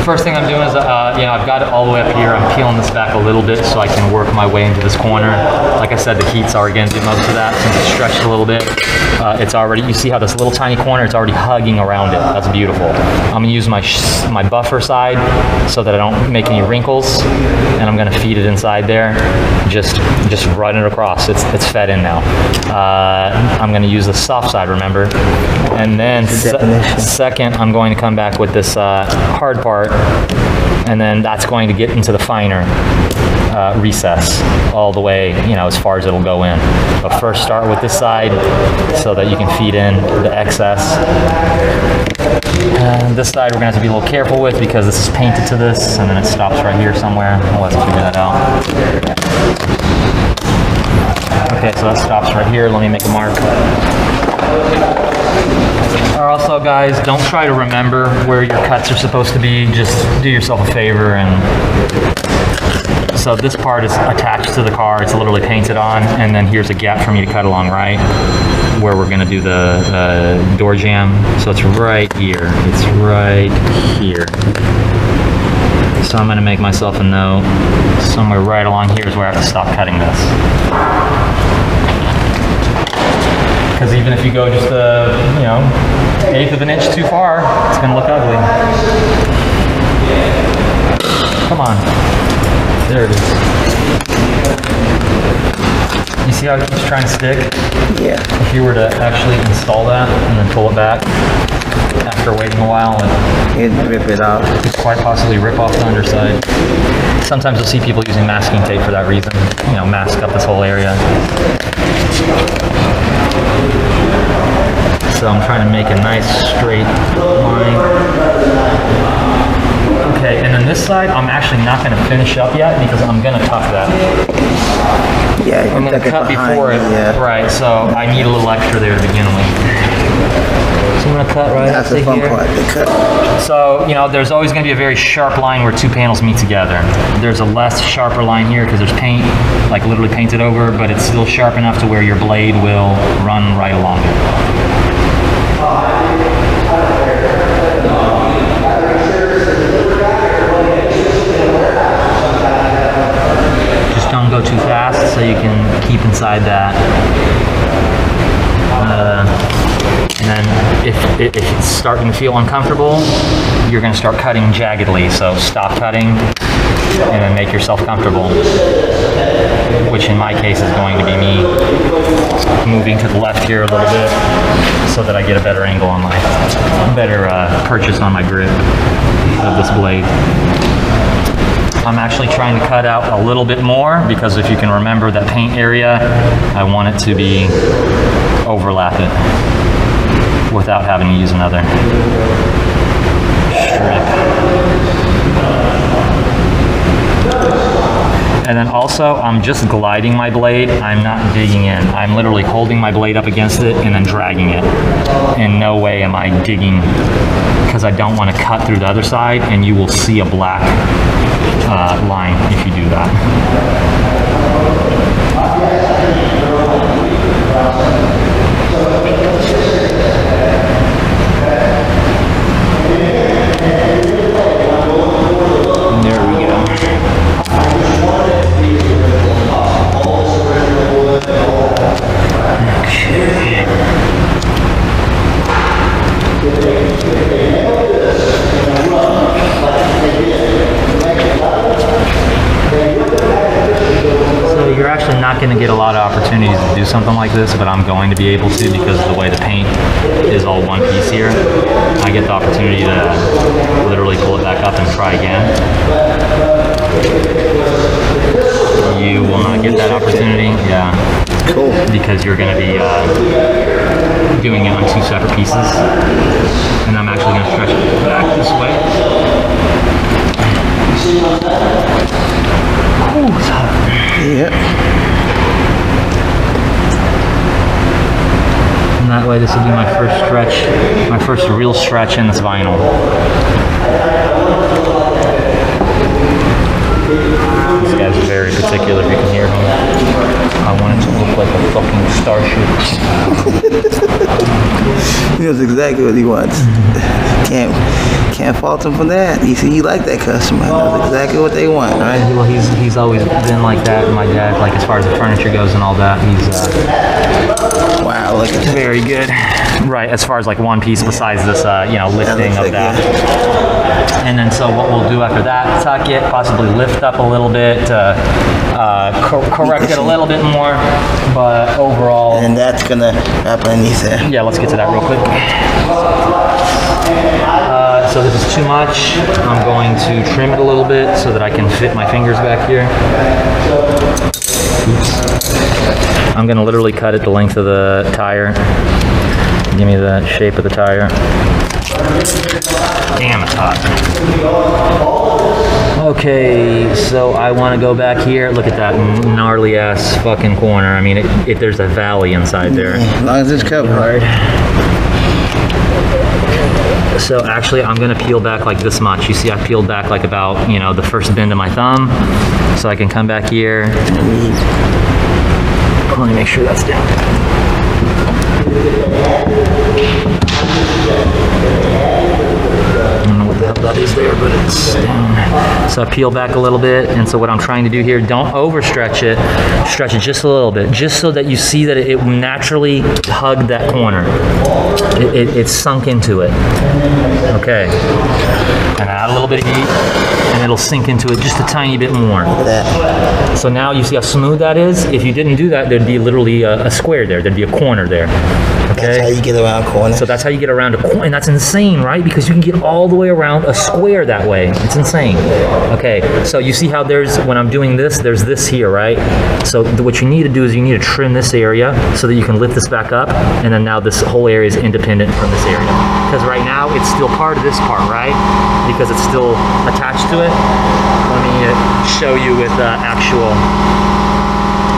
First thing I'm doing is, I've got it all the way up here. I'm peeling this back a little bit so I can work my way into this corner. Like I said, the heat's already going to do most of that since it's stretched a little bit. It's already, you see how this little tiny corner, it's already hugging around it. That's beautiful. I'm going to use my buffer side so that I don't make any wrinkles, and I'm going to feed it inside there. Just run it across. It's fed in now. I'm going to use the soft side, remember? And then second, I'm going to come back with this hard part, and then that's going to get into the finer recess all the way, as far as it'll go in. But first start with this side so that you can feed in the excess. And this side we're going to have to be a little careful with because this is painted to this, and then it stops right here somewhere. We'll have to figure that out. Okay, so that stops right here. Let me make a mark. Also, guys, don't try to remember where your cuts are supposed to be. Just do yourself a favor. And so this part is attached to the car. It's literally painted on. And then here's a gap for me to cut along right where we're going to do the door jamb. So it's right here. It's right here. So I'm going to make myself a note. Somewhere right along here is where I have to stop cutting this. Because even if you go just eighth of an inch too far, it's going to look ugly. Come on. There it is. You see how it keeps trying to stick? Yeah. If you were to actually install that and then pull it back after waiting a while, it'd rip it off. It could quite possibly rip off the underside. Sometimes you'll see people using masking tape for that reason. Mask up this whole area. So I'm trying to make a nice straight line. Okay, and then this side, I'm actually not going to finish up yet because I'm going to tuck that. Yeah, I'm going to cut before it. Yeah. Right, so I need a little extra there to begin with. So I'm going to cut right up to here. So, there's always going to be a very sharp line where two panels meet together. There's a less sharper line here because there's paint, like literally painted over, but it's still sharp enough to where your blade will run right along it. Just don't go too fast so you can keep inside that. And then if it's starting to feel uncomfortable, you're going to start cutting jaggedly. So stop cutting and then make yourself comfortable, which in my case is going to be me moving to the left here a little bit so that I get a better angle on better purchase on my grip of this blade. I'm actually trying to cut out a little bit more because if you can remember that paint area, I want it to be overlap it without having to use another strip. And then also, I'm just gliding my blade. I'm not digging in. I'm literally holding my blade up against it and then dragging it. In no way am I digging because I don't want to cut through the other side, and you will see a black line if you do that. There we go. So you're actually not going to get a lot of opportunities to do something like this, but I'm going to be able to because of the way the paint is all one piece here. I get the opportunity to literally pull it back up and try again. You will not get that opportunity, yeah. Cool. Because you're going to be doing it on two separate pieces. And I'm actually going to stretch it back this way. Ooh, it's hot. Yeah. And that way this will be my first stretch, my first real stretch in this vinyl. This guy's very particular, if you can hear him. I want it to look like a fucking starship. He knows exactly what he wants. Can't fault him for that. You see, you like that customer. That's exactly what they want, right? Well, he's always been like that. My dad, like as far as the furniture goes and all that, he's Wow, look at that. very good. Right, as far as like one piece besides this, lifting looks of like that. And then so what we'll do after that, tuck it, possibly lift up a little bit, correct it a little bit more, but overall. And that's gonna wrap underneath there. Yeah, let's get to that real quick. So this is too much. I'm going to trim it a little bit so that I can fit my fingers back here. Oops. I'm going to literally cut it the length of the tire. Give me the shape of the tire. Damn, it's hot. Okay, so I want to go back here. Look at that gnarly ass fucking corner. I mean, there's a valley inside there. As long as it's covered. So actually, I'm gonna peel back like this much. You see, I peeled back like about, the first bend of my thumb. So I can come back here. Let me make sure that's down. I don't know what the hell that is there, but it's down. So I peel back a little bit, and so what I'm trying to do here, don't overstretch it. Stretch it just a little bit, just so that you see that it naturally hugged that corner. It's sunk into it. Okay. And add a little bit of heat, and it'll sink into it just a tiny bit more. Look at that. So now you see how smooth that is? If you didn't do that, there'd be literally a square there. There'd be a corner there. Okay? That's how you get around corners. So that's how you get around a corner, and that's insane, right? Because you can get all the way around a square that way. It's insane. Okay, so you see how when I'm doing this, there's this here, right? So what you need to do is you need to trim this area so that you can lift this back up, and then now this whole area is independent from this area. Because right now, it's still part of this part, right? Because it's still attached to it. Let me show you with actual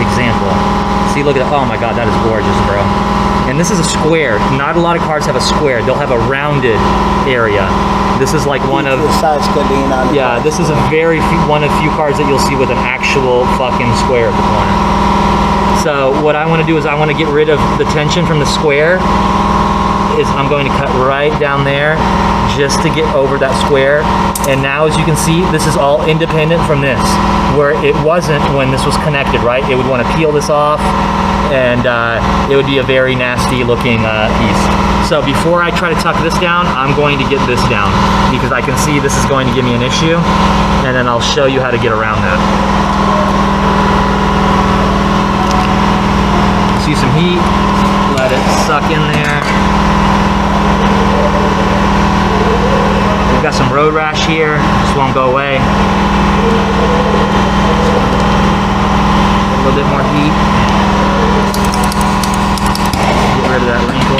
example. See, look at it. Oh my God, that is gorgeous, bro. And this is a square. Not a lot of cars have a square. They'll have a rounded area. This is like one of... The sides could be on. Yeah, this is one of few cars that you'll see with an actual fucking square at the corner. So what I want to do is I want to get rid of the tension from the square. I'm going to cut right down there just to get over that square. And now, as you can see, this is all independent from this, where it wasn't when this was connected, right? It would want to peel this off, and it would be a very nasty looking piece. So before I try to tuck this down, I'm going to get this down, because I can see this is going to give me an issue, and then I'll show you how to get around that. See some heat, let it suck in there. We've got some road rash here, just won't go away. A little bit more heat. Get rid of that wrinkle.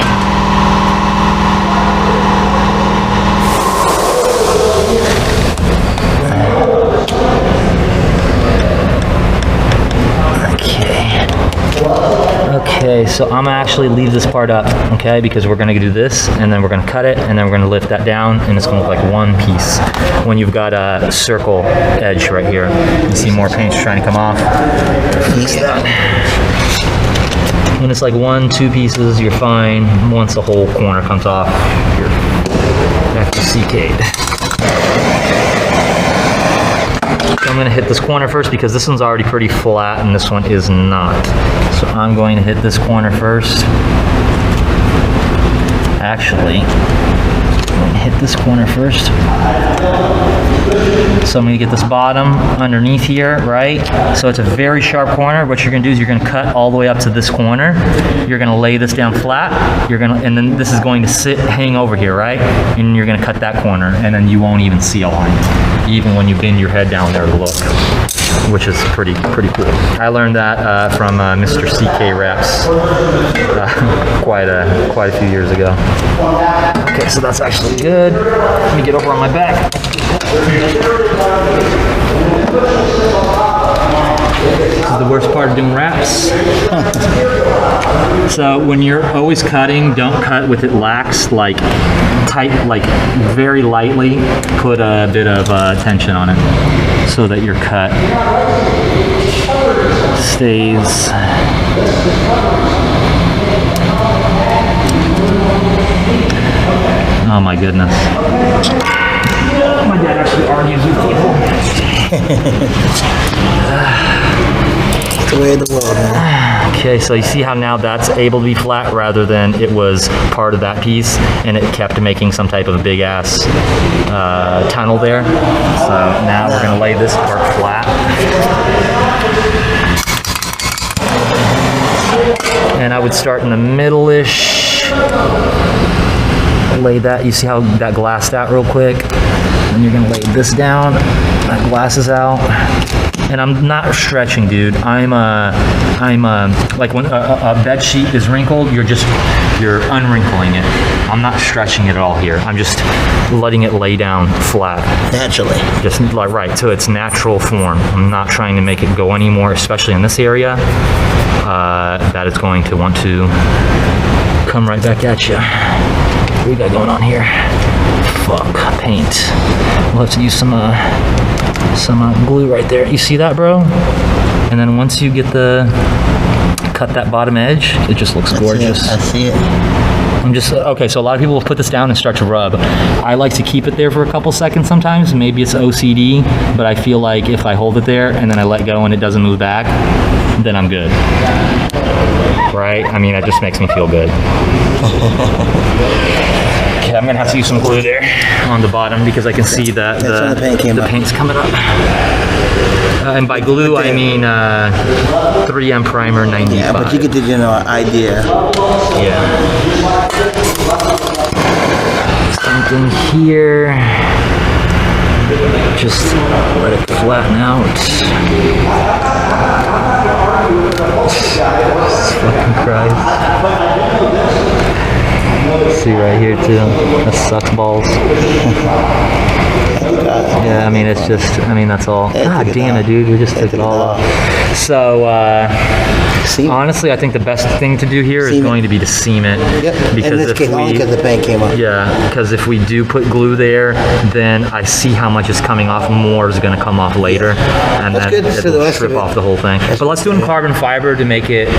Okay, so I'm gonna actually leave this part up, okay, because we're gonna do this, and then we're gonna cut it, and then we're gonna lift that down, and it's gonna look like one piece when you've got a circle edge right here. You see more paint trying to come off. When it's like 1-2 pieces, you're fine. Once the whole corner comes off, you're back to CK'd. I'm going to hit this corner first because this one's already pretty flat and this one is not. So I'm going to hit this corner first. Actually, I'm going to hit this corner first. So I'm going to get this bottom underneath here, right? So it's a very sharp corner. What you're going to do is you're going to cut all the way up to this corner. You're going to lay this down flat. And then this is going to hang over here, right? And you're going to cut that corner, and then you won't even see a line, even when you bend your head down there to look, which is pretty cool. I learned that from Mr. CK Wraps quite a few years ago. Okay, so that's actually good. Let me get over on my back. This is the worst part of doing wraps. So when you're always cutting, don't cut with it lax, like tight, like very lightly. Put a bit of tension on it so that your cut stays. Oh my goodness. My dad actually argues with people. It's the way of the world, man. Okay, so you see how now that's able to be flat rather than it was part of that piece and it kept making some type of big ass tunnel there. So now we're gonna lay this part flat. And I would start in the middle-ish. Lay that, you see how that glassed out real quick? And you're gonna lay this down, that glasses out. And I'm not stretching, dude. I'm like when a bed sheet is wrinkled, you're unwrinkling it. I'm not stretching it at all here. I'm just letting it lay down flat. Naturally. Just like right to its natural form. I'm not trying to make it go anymore, especially in this area. That it's going to want to come right back at you. What we got going on here? Fuck, paint. We'll have to use some glue right there. You see that, bro? And then once you get cut that bottom edge, it just looks gorgeous. I see it. Okay, so a lot of people will put this down and start to rub. I like to keep it there for a couple seconds sometimes. Maybe it's OCD, but I feel like if I hold it there and then I let go and it doesn't move back, then I'm good. Right? I mean, that just makes me feel good. Okay, I'm gonna have to use some glue there on the bottom because I can see that the paint's coming up. And by glue, I mean 3M primer 95. Yeah, but you get the general idea. Yeah. Same thing here. Just let it flatten out. Jesus fucking Christ. See right here too. That sucks balls. Yeah, I mean it's just. I mean that's all. God damn it, dude. We just took it all off. So honestly, I think the best thing to do here is going to be to seam it. Yep. Because only because the paint came up. Yeah, because if we do put glue there, then I see how much is coming off. More is going to come off later, and then it'll strip off the whole thing. But let's do it in carbon fiber to make it,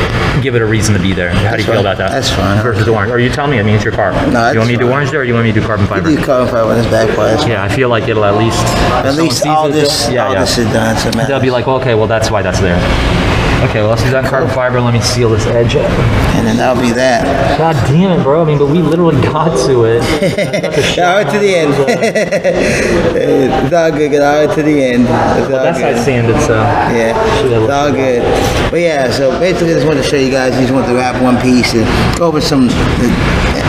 give it a reason to be there. How do you feel about that? That's fine. Versus orange. Or you tell me. I mean, it's your car. No, you want me to do orange there, or do you want me to do carbon fiber? You do carbon fiber on this back part. Yeah, I feel like it'll at least. All this is done. So they'll be like, well, okay, well that's why that's there. Okay, well let's do that in carbon fiber. Let me seal this edge up. And then that'll be that. God damn it, bro. I mean, but we literally got to it. All right to the end. It's all good. Get all right to the end. That side's sanded, so. Yeah, it's all good. But yeah, so basically I just wanted to show you guys, I just wanted to wrap one piece and go over some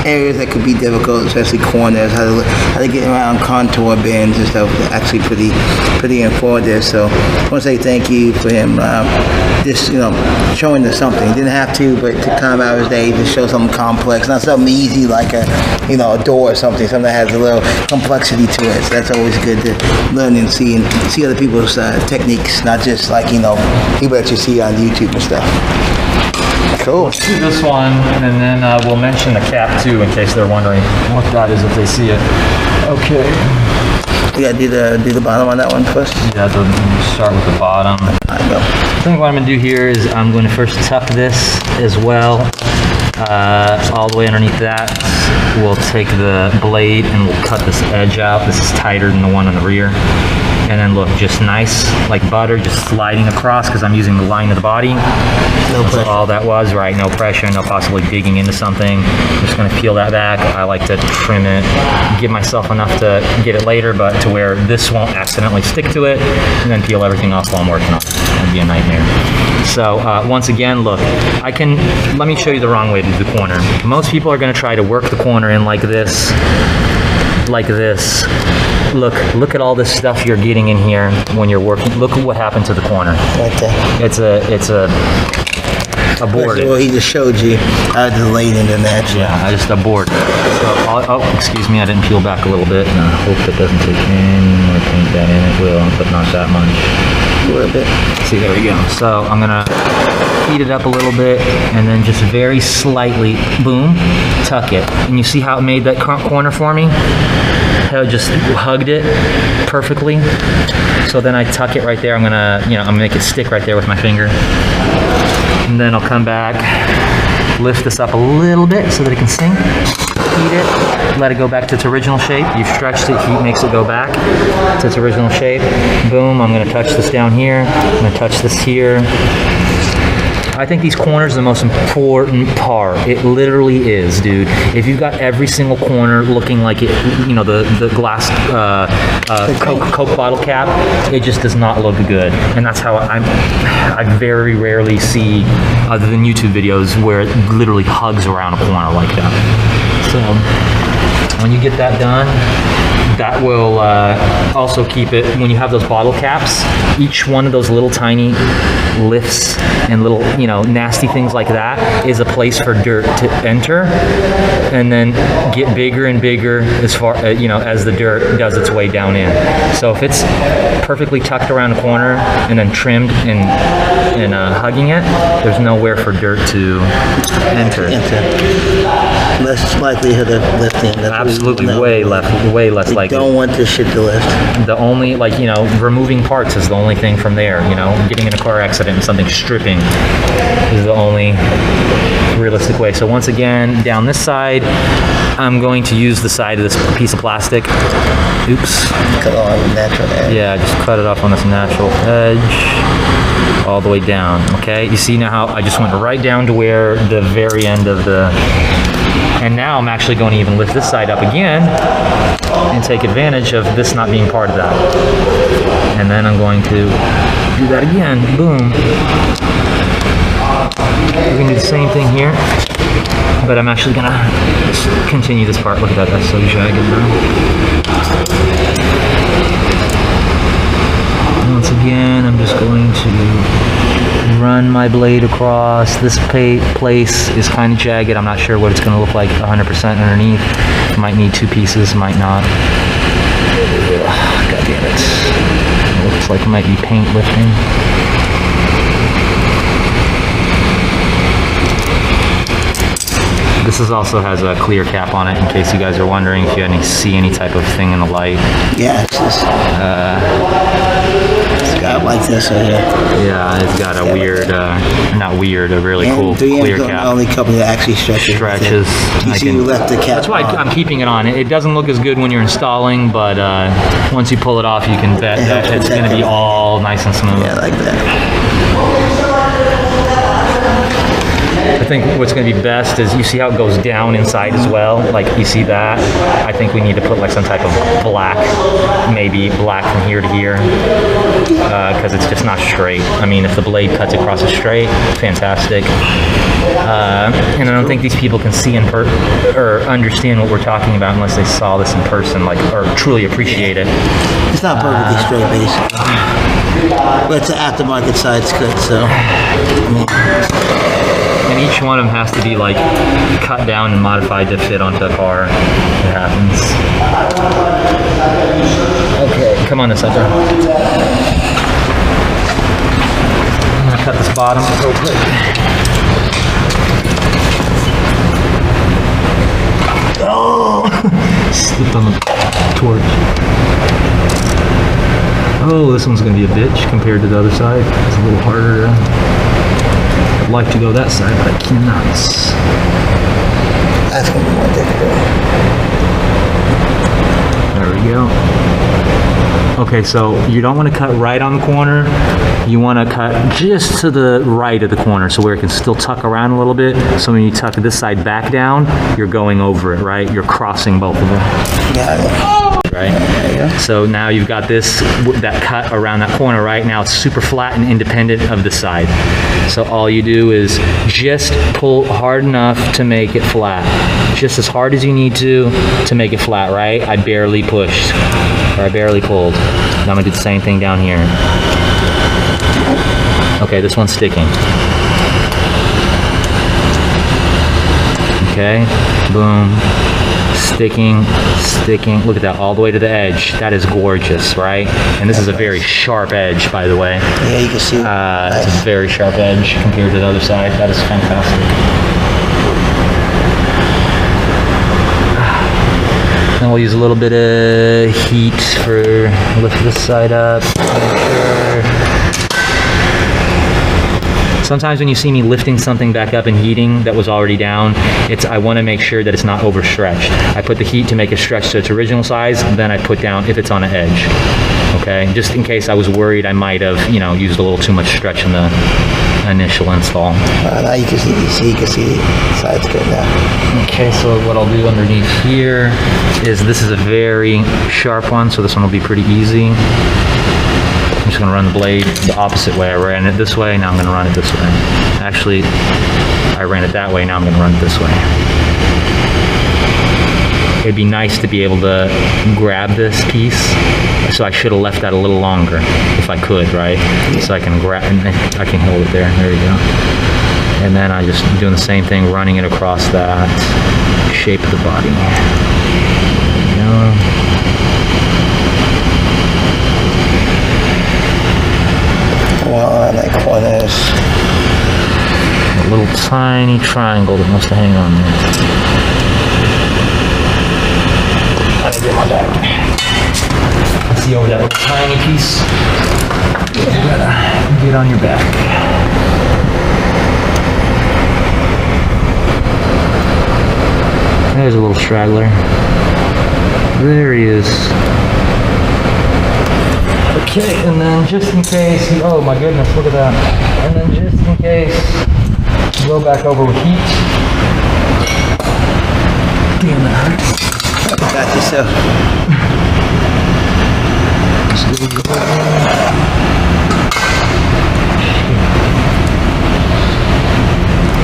areas that could be difficult, especially corners, how to get around contour bends and stuff. Actually pretty informative. So I want to say thank you for him just showing us something. He didn't have to, but to come out of his day to show something complex, not something easy like a door or something that has a little complexity to it. So that's always good to learn and see other people's techniques, not just like people that you see on YouTube and stuff. Cool. Let's do this one, and then we'll mention the cap too, in case they're wondering what that is if they see it. Okay. You gotta do the bottom on that one first? Yeah, start with the bottom. I go. I think what I'm going to do here is I'm going to first tuck this as well, all the way underneath that. We'll take the blade and we'll cut this edge out. This is tighter than the one on the rear. And then look, just nice, like butter, just sliding across because I'm using the line of the body. No pressure. All that was, right, no pressure, no possibly digging into something. I'm just going to peel that back. I like to trim it, give myself enough to get it later, but to where this won't accidentally stick to it, and then peel everything off while I'm working on it. That'd be a nightmare. So once again, look, let me show you the wrong way to do the corner. Most people are going to try to work the corner in like this. Look at all this stuff you're getting in here when you're working. Look at what happened to the corner. Right there. It's a board. Well, he just showed you how to lay it into that. Yeah, I just aborted. So, excuse me, I didn't peel back a little bit, and I hope it doesn't take any more paint that in. It will, but not that much. A little bit. See, there we go. So I'm gonna heat it up a little bit, and then just very slightly, boom, tuck it. And you see how it made that corner for me? How it just hugged it perfectly. So then I tuck it right there. I'm gonna make it stick right there with my finger. And then I'll come back, lift this up a little bit so that it can sink. heat it, let it go back to its original shape. You've stretched it, heat makes it go back to its original shape. Boom, I'm gonna touch this down here. I'm gonna touch this here. I think these corners are the most important part. It literally is, dude. If you've got every single corner looking like it, you know, the glass Coke bottle cap, it just does not look good. And that's how I very rarely see, other than YouTube videos, where it literally hugs around a corner like that. So when you get that done, that will also keep it, when you have those bottle caps, each one of those little tiny lifts and little, you know, nasty things like that is a place for dirt to enter and then get bigger and bigger as far, you know, as the dirt does its way down in. So if it's perfectly tucked around the corner and then trimmed and hugging it, there's nowhere for dirt to enter. Less likelihood of lifting. Absolutely, way less likely. Don't want this shit to lift. The only, like, you know, removing parts is the only thing from there, you know. Getting in a car accident and something stripping is the only realistic way. So once again, down this side, I'm going to use the side of this piece of plastic. Oops. Cut off the natural edge. Yeah, just cut it off on this natural edge all the way down, okay? You see now how I just went right down to where the very end of the... And now I'm actually going to even lift this side up again and take advantage of this not being part of that. And then I'm going to do that again. Boom. We're going to do the same thing here. But I'm actually going to continue this part. Look at that. That's so jagged now. Once again, I'm just going to run my blade across. This place is kind of jagged. I'm not sure what it's going to look like 100% underneath. Might need two pieces, might not. God damn it. It looks like it might be paint lifting. This also has a clear cap on it, in case you guys are wondering if you see any type of thing in the light. Yeah, it's just... it's got like this right here. Yeah, it's got a weird, not weird, a really cool clear cap. The only company that actually stretches. You see, you left the cap. That's why I'm keeping it on. It doesn't look as good when you're installing, but once you pull it off, you can bet that it's going to be all nice and smooth. Yeah, like that. I think what's going to be best is, you see how it goes down inside as well? Like, you see that? I think we need to put like some type of black, maybe black from here to here, because it's just not straight. I mean, if the blade cuts across it straight, fantastic. And I don't think these people can see or understand what we're talking about unless they saw this in person, like, or truly appreciate it. It's not perfectly straight, basically. But it's an aftermarket side cut, so, I mean... And each one of them has to be like cut down and modified to fit onto the car. It happens. Okay, come on this side. I'm gonna cut this bottom real quick. Oh! Slipped on the torch. Oh, this one's gonna be a bitch compared to the other side. It's a little harder to... I'd like to go that side, but I cannot. That's going to be more difficult. There we go. Okay, so you don't want to cut right on the corner. You want to cut just to the right of the corner, so where it can still tuck around a little bit. So when you tuck this side back down, you're going over it, right? You're crossing both of them. Yeah. Right? So now you've got that cut around that corner, right? Now it's super flat and independent of the side. So all you do is just pull hard enough to make it flat. Just as hard as you need to make it flat, right? I barely pushed, or I barely pulled. Now I'm gonna do the same thing down here. Okay, this one's sticking. Okay, boom. Sticking. Look at that, all the way to the edge. That is gorgeous, right? And this is a very sharp edge, by the way. Yeah, you can see it. It's a very sharp edge compared to the other side. That is fantastic. Then we'll use a little bit of heat for lift this side up. Make sure. Sometimes when you see me lifting something back up and heating that was already down, I want to make sure that it's not overstretched. I put the heat to make it stretch to its original size, then I put down if it's on an edge. Okay, just in case I was worried I might have, used a little too much stretch in the initial install. Now you can see the sides good now. Okay, so what I'll do underneath here is this is a very sharp one, so this one will be pretty easy. I'm just gonna run the blade the opposite way. I ran it this way, now I'm gonna run it this way. Actually, I ran it that way, now I'm gonna run it this way. It'd be nice to be able to grab this piece, so I should have left that a little longer if I could, right? So I can grab and I can hold it there. There you go. And then I just doing the same thing, running it across that shape of the body. There you go. Well, that corners. A little tiny triangle that wants to hang on there. Let me get my back. See over that little tiny piece? You gotta get on your back. There's a little straggler. There he is. Okay, and then just in case, oh my goodness, look at that. And then just in case, go back over with heat. Damn, that hurt. Got yourself.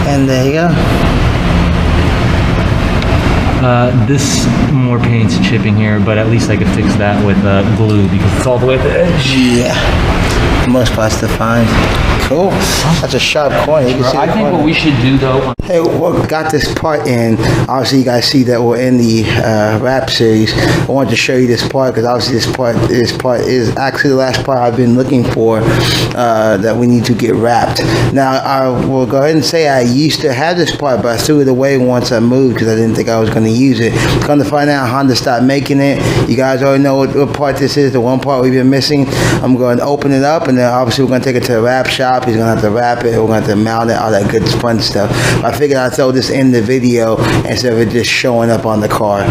And there you go. This more paint's chipping here, but at least I could fix that with glue because it's all the way at the edge. Yeah. Most parts to find. Cool. That's a sharp corner. You can see I think what we should do though. Hey, what got this part in? Obviously, you guys see that we're in the wrap series. I wanted to show you this part because obviously this part is actually the last part I've been looking for that we need to get wrapped. Now, I will go ahead and say I used to have this part, but I threw it away once I moved because I didn't think I was going to use it. Come to find out, Honda stopped making it. You guys already know what part this is. The one part we've been missing. I'm going to open it up, and then obviously we're going to take it to the wrap shop. He's going to have to wrap it. We're going to have to mount it, all that good fun stuff. I figured I'd throw this in the video instead of it just showing up on the car.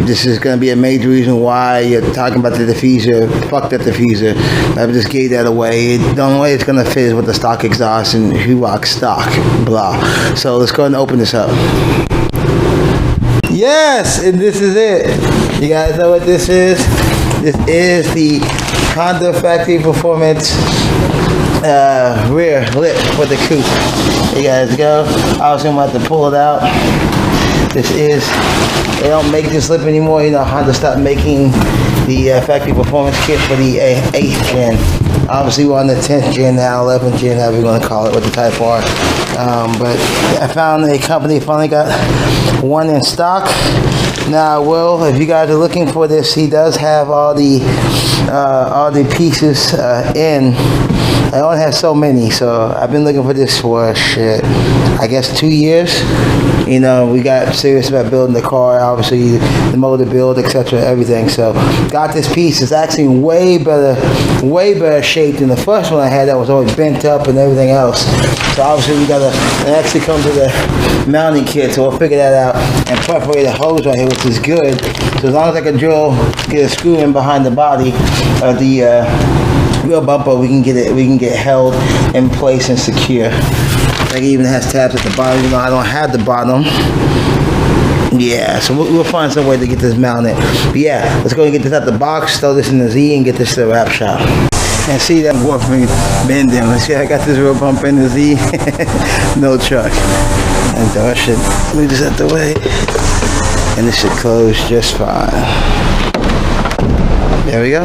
This is going to be a major reason why you're talking about the diffuser. Fuck that diffuser. I just gave that away. The only way it's going to fit is with the stock exhaust, and who rocks stock, blah. So let's go ahead and open this up. Yes, and this is it. You guys know what this is? This is the Honda Factory Performance rear lip for the coupe. You guys go. Obviously, I'm about to pull it out. This is, they don't make this lip anymore. You know, Honda stopped making the Factory Performance kit for the 8th gen. Obviously, we're on the 10th gen now, 11th gen, however you want to call it, with the Type R. But I found a company finally got one in stock. Now, Will, if you guys are looking for this, he does have all the pieces in. I only have so many, so I've been looking for this for I guess 2 years. You know, we got serious about building the car, obviously the motor build, etc., everything. So got this piece. It's actually way better shape than the first one I had that was always bent up and everything else. So obviously it actually comes with a mounting kit, so we'll figure that out and perforate the hose right here, which is good. So as long as I can get a screw in behind the body of the real bumper, we can get held in place and secure. Like it even has tabs at the bottom, even though I don't have the bottom. Yeah, so we'll find some way to get this mounted. But yeah, let's go and get this out the box, throw this in the Z, and get this to the wrap shop. And see that work for me bending. Let's see, I got this real bump in the Z. No truck. And so I should move this out the way. And this should close just fine. There we go.